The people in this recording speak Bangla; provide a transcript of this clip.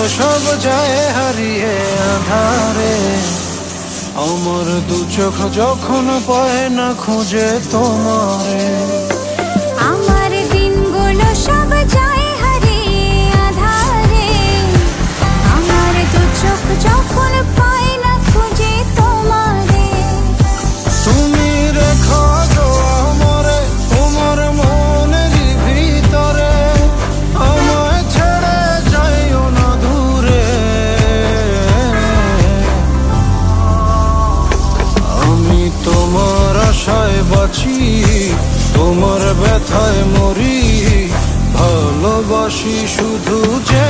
সব যায় হারিয়ে আধারে। আমার দু চোখ যখন পায় না খুঁজে তোমারে। আমার দিনগুলো সব যায় হারিয়ে আঁধারে। আমার দু চোখ যখন পায় না খুঁজে তোমারে। তুমি রেখো গো আমারে তোমার মনের ভিতরে, আমায় ছেড়ে যাইও না দূরে। আমি তোমার আশায় বাঁচি, তোমার ব্যথায় মরি, ভালোবাসি শুধু যে